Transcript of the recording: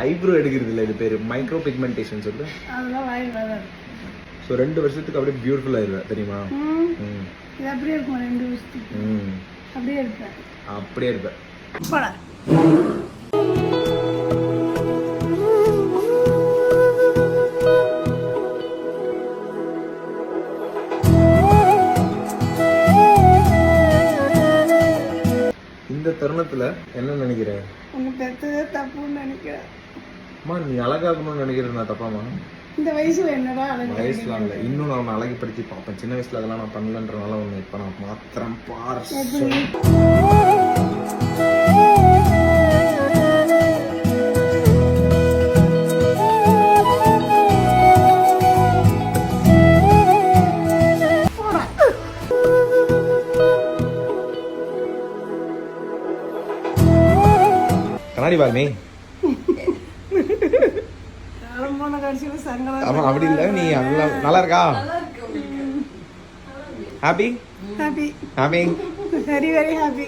Eyebrow எடுக்கிறது இல்லை, இது பேர் மைக்ரோ பிக்மெண்டேஷன் சொல்லு. ஸோ 2 வருஷத்துக்கு அப்படியே பியூட்டிஃபுல் ஆயிடுவேன் தெரியுமா? அப்படியே இருக்கும் 2 வருஷத்துக்கு. அப்படியே இருப்பேன். அப்படியே இருப்பேன். இந்த தருணத்துல என்ன நினைக்கிற? உங்க பெத்ததே தப்புன்னு நினைக்கிறேன். அம்மா நீ அழகாகணும்னு நினைக்கிறது நான் தப்பாமா? இந்த வயசுல என்னடா அழகு? வயசுலாம் இல்லை, இன்னும் நான் உன்னை அழகுப்படுத்தி பார்ப்பேன். சின்ன வயசுல அதெல்லாம் நான் பண்ணலன்றனால ஒன்று இப்போ நான் மாத்திரம் பார். கண்ணாடி பாரு நீ. ஆமா அப்படி இல்லை, நீ நல்லா இருக்கா? Happy happy happy very very happy.